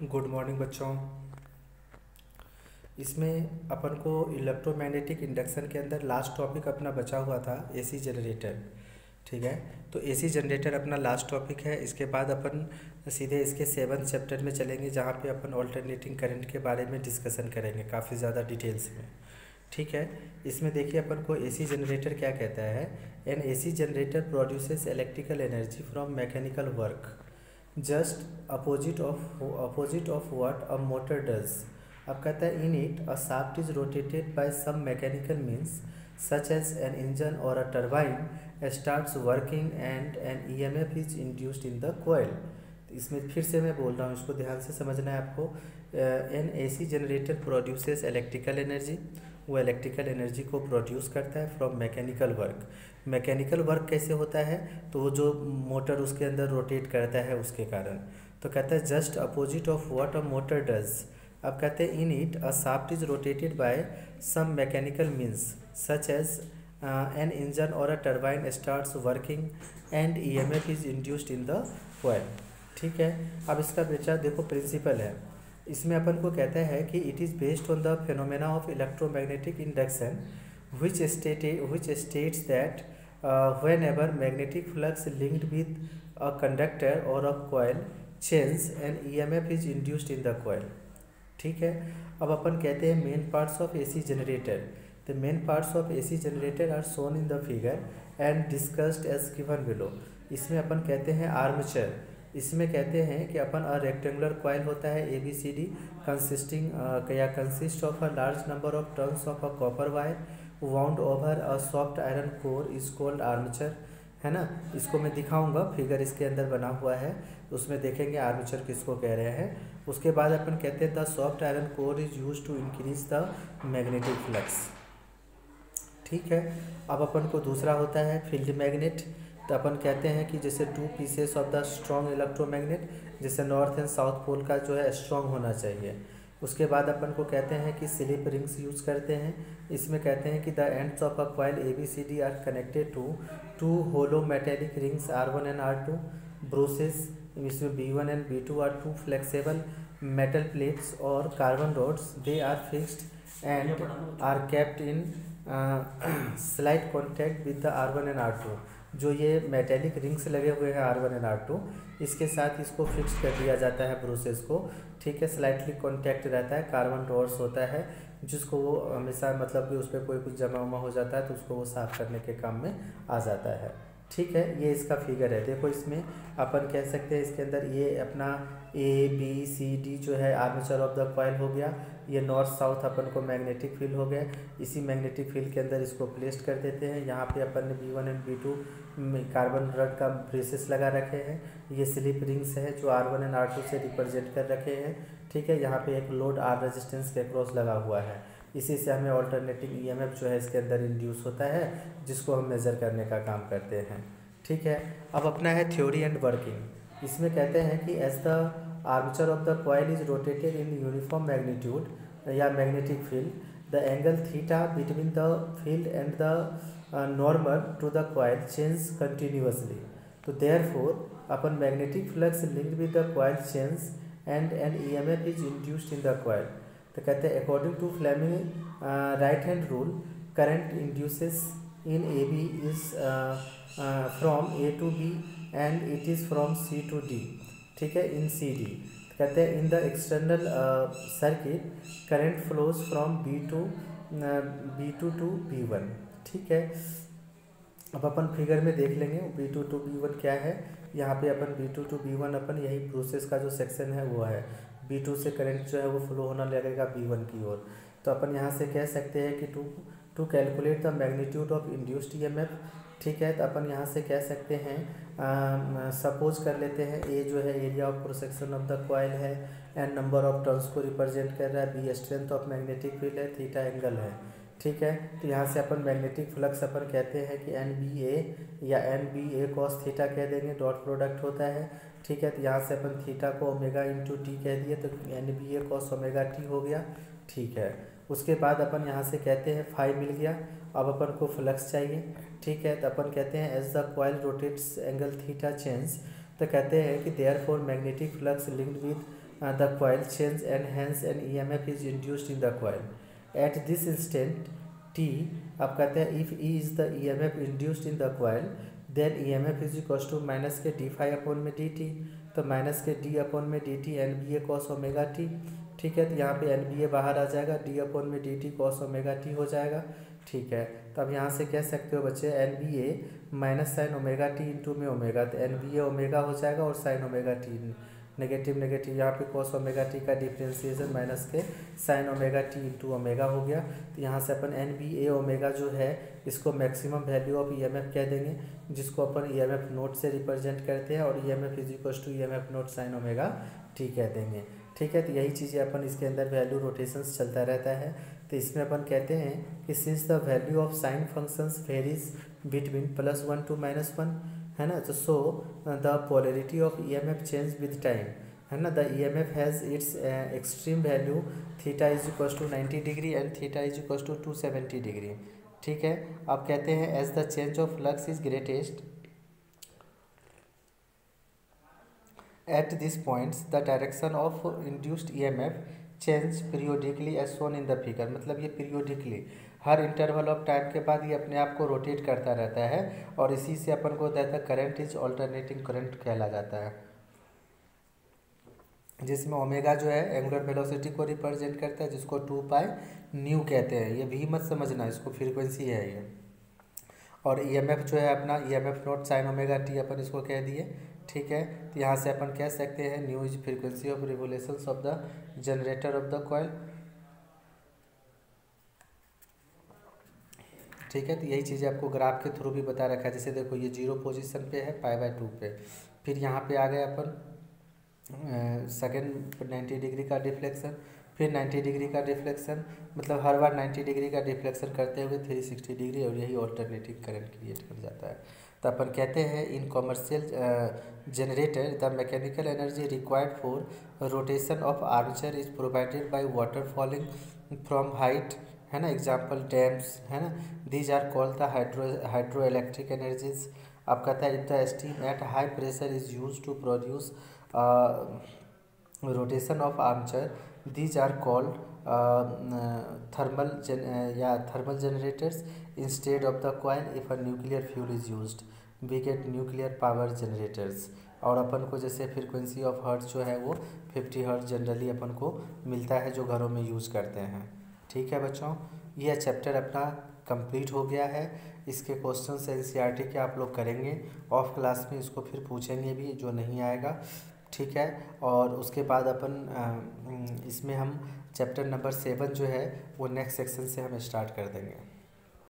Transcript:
Good morning बच्चों। इसमें अपन को इलेक्ट्रोमैग्नेटिक इंडक्शन के अंदर लास्ट टॉपिक अपना बचा हुआ था एसी जनरेटर। ठीक है, तो एसी जनरेटर अपना लास्ट टॉपिक है। इसके बाद अपन सीधे इसके 7th चैप्टर में चलेंगे, जहाँ पे अपन ऑल्टरनेटिंग करंट के बारे में डिस्कशन करेंगे काफ़ी ज़्यादा डिटेल्स में। ठीक है, इसमें देखिए अपन को एसी जनरेटर क्या कहता है। An AC generator produces electrical energy from mechanical work just opposite of what a motor does. अब कहता है in it a shaft is rotated by some mechanical means such as an engine or a turbine starts working and an EMF is induced in the coil. इसमें फिर से मैं बोल रहा हूँ, इसको ध्यान से समझना है आपको। N AC generator produces electrical energy, वो इलेक्ट्रिकल एनर्जी को प्रोड्यूस करता है from mechanical work. Mechanical work कैसे होता है, तो वो जो मोटर उसके अंदर रोटेट करता है उसके कारण। तो कहता है just opposite of what a motor does. अब कहते हैं in it a shaft is rotated by some mechanical means such as an engine or a turbine starts working and EMF is induced in the coil. ठीक है, अब इसका बेचा देखो principal है। इसमें अपन को कहता है कि it is based on the phenomena of electromagnetic induction which states that whenever magnetic flux linked with a conductor or a coil change an EMF is induced in the coil। ठीक है, अब अपन कहते हैं main parts of AC generator. The main parts of AC generator are shown in the figure and discussed as given below. इसमें अपन कहते हैं आर्मेचर। इसमें कहते हैं कि अपन अ रेक्टेंगुलर कॉइल होता है ABCD consist of a large number of turns of a copper wire wound over a soft iron core is called armature. है ना, इसको मैं दिखाऊंगा, फिगर इसके अंदर बना हुआ है, उसमें देखेंगे आर्मेचर किसको कह रहे हैं। उसके बाद अपन कहते हैं the soft iron core is use to increase the magnetic flux. ठीक है, अब अपन को दूसरा होता है फील्ड मैग्नेट। तो अपन कहते हैं कि जैसे 2 pieces of the strong electromagnet, जैसे नॉर्थ एंड साउथ पोल का जो है स्ट्रॉन्ग होना चाहिए। उसके बाद अपन को कहते हैं कि स्लिप रिंग्स यूज़ करते हैं। इसमें कहते हैं कि the ends of a coil ABCD are connected to 2 hollow metallic rings R1 and R2 brushes. इसमें B1 and B2 are 2 flexible metal plates और carbon rods. They are fixed and are kept in slight contact with the R1 and R2। जो ये metallic rings लगे हुए हैं R1 and R2, इसके साथ इसको फिक्स कर दिया जाता है ब्रूसेस को। ठीक है, स्लाइटली कॉन्टैक्ट रहता है, कार्बन रोड्स होता है जिसको वो हमेशा मतलब कि उस पर कोई कुछ जमा उमा हो जाता है तो उसको वो साफ करने के काम में आ जाता है। ठीक है, ये इसका फिगर है। देखो इसमें अपन कह सकते हैं इसके अंदर ये अपना ABCD जो है आर्मेचर ऑफ द कॉइल हो गया। ये नॉर्थ साउथ अपन को मैग्नेटिक फील्ड हो गया। इसी मैग्नेटिक फील्ड के अंदर इसको प्लेस कर देते हैं। यहाँ पे अपन ने B1 and B2 carbon rod का ब्रेसेस लगा रखे हैं। ये स्लिप रिंग्स है जो R1 एंड R2 से रिप्रेजेंट कर रखे हैं। ठीक है, यहाँ पे एक लोड R रेजिस्टेंस के क्रॉस लगा हुआ है। इसी से हमें ऑल्टरनेटिंग EMF जो है इसके अंदर इंड्यूस होता है, जिसको हम मेज़र करने का काम करते हैं। ठीक है, अब अपना है थ्योरी एंड वर्किंग। इसमें कहते हैं कि as the armature of the coil is rotated in uniform magnitude या magnetic field, the angle theta between the field and the normal to the coil change continuously. तो देयरफॉर अपन magnetic flux linked with the coil change and an EMF is induced in the coil. तो कहते हैं according to Fleming right hand rule current induces in AB is from A to B and it is from C to D। ठीक है, इन CD कहते हैं in the external circuit current flows from B2 to B1। ठीक है, अब अपन figure में देख लेंगे B2 to B1 क्या है। यहाँ पे अपन B2 to B1 अपन यही प्रोसेस का जो सेक्शन है वो है। B2 से करंट जो है वो फ्लो होना लगेगा B1 की ओर। तो अपन यहाँ से कह सकते हैं कि to calculate the magnitude of induced EMF। ठीक है, तो अपन यहाँ से कह सकते हैं सपोज कर लेते हैं A जो है area of cross section of the coil है, एंड नंबर ऑफ टर्न्स को रिप्रेजेंट कर रहा है, B strength of magnetic field है, थीटा एंगल है। ठीक है, तो यहाँ से अपन मैग्नेटिक फ्लक्स अपन कहते हैं कि NBA या NBA cos थीटा कह देंगे, डॉट प्रोडक्ट होता है। ठीक है, तो यहाँ से अपन थीटा को ओमेगा इंटू टी कह दिए तो NBA cos ओमेगा टी हो गया। ठीक है, उसके बाद अपन यहाँ से कहते हैं फाई मिल गया। अब अपन को फ्लक्स चाहिए। ठीक है, तो अपन कहते हैं as the coil rotates angle theta change. तो कहते हैं कि therefore magnetic flux linked with the coil change and hence an EMF is induced in the coil. At this instant t, अब कहते हैं if E is the EMF induced in the coil, then EMF is equals to minus के D phi upon में D T, तो minus के D upon में D T N B ए cos omega T. ठीक है, तो यहाँ पे एन बी ए बाहर आ जाएगा, डी अपॉन में D T cos omega T हो जाएगा। ठीक है, तो अब यहाँ से कह सकते हो बच्चे N B A minus sine omega t into में ओमेगा, तो एन बी ए ओमेगा हो जाएगा और sine omega t negative negative, यहाँ पे कॉस ओमेगा टी का डिफ्रेंसिएशन माइनस के sine omega t into omega हो गया। तो यहाँ से अपन एन बी ए ओमेगा जो है इसको maximum value of E M F कह देंगे, जिसको अपन ई एम एफ नोट से रिप्रेजेंट करते हैं, और E M F is equal to E M F naught sine omega T कह देंगे। ठीक है, तो यही चीज़ें अपन इसके अंदर वैल्यू रोटेशंस चलता रहता है। तो इसमें अपन कहते हैं कि since the value of sine functions varies between +1 to -1, है ना, तो so the polarity of E M F change with time, है ना। The E M F has its extreme value theta is equal to 90 degree and theta is equal to 270 degree. ठीक है, अब कहते हैं as the change of flux is greatest at these points the direction of induced EMF change periodically as shown in the figure। मतलब ये periodically her interval of time के बाद ये अपने आप को रोटेट करता रहता है, और इसी से अपन को होता है करंट इज ऑल्टरनेटिंग करंट कहला जाता है, जिसमें ओमेगा जो है एंगुलर वेलोसिटी को रिप्रेजेंट करता है, जिसको 2 पाई न्यू कहते हैं। ये भी मत समझना, इसको फ्रीक्वेंसी है ये। और EMF जो है अपना EMF naught sine omega t अपन इसको कह दिए। ठीक है, तो यहाँ से अपन कह सकते हैं new is frequency of revolutions of the generator off the coil. ठीक है, तो यही चीज़ें आपको ग्राफ के थ्रू भी बता रखा है। जैसे देखो ये 0 पोजीशन पे है π/2 पे, फिर यहाँ पे आ गए अपन सेकेंड 90 डिग्री का डिफ्लेक्शन, फिर 90 डिग्री का डिफ्लेक्शन, मतलब हर बार 90 डिग्री का डिफ्लेक्शन करते हुए 360 डिग्री, और यही ऑल्टरनेटिंग करंट क्रिएट कर जाता है। तो अपन कहते हैं in commercial generator the mechanical energy required for rotation of armature is provided by water falling from height, है ना, एग्जाम्पल डैम्स, है ना। These are called the hydro electric energies. अब कहता है the steam at high pressure is use to produce rotation of armature, these are called thermal generators instead of the coil if a nuclear fuel is used we get nuclear power generators. और अपन को जैसे frequency of hertz जो है वो 50 hertz generally अपन को मिलता है जो घरों में यूज़ करते हैं। ठीक है बच्चों, यह चैप्टर अपना कंप्लीट हो गया है। इसके क्वेश्चन एनसीईआरटी के आप लोग करेंगे, ऑफ क्लास में इसको फिर पूछेंगे भी जो नहीं आएगा। ठीक है, और उसके बाद अपन इसमें हम चैप्टर नंबर 7 जो है वो नेक्स्ट सेक्शन से हम स्टार्ट कर देंगे।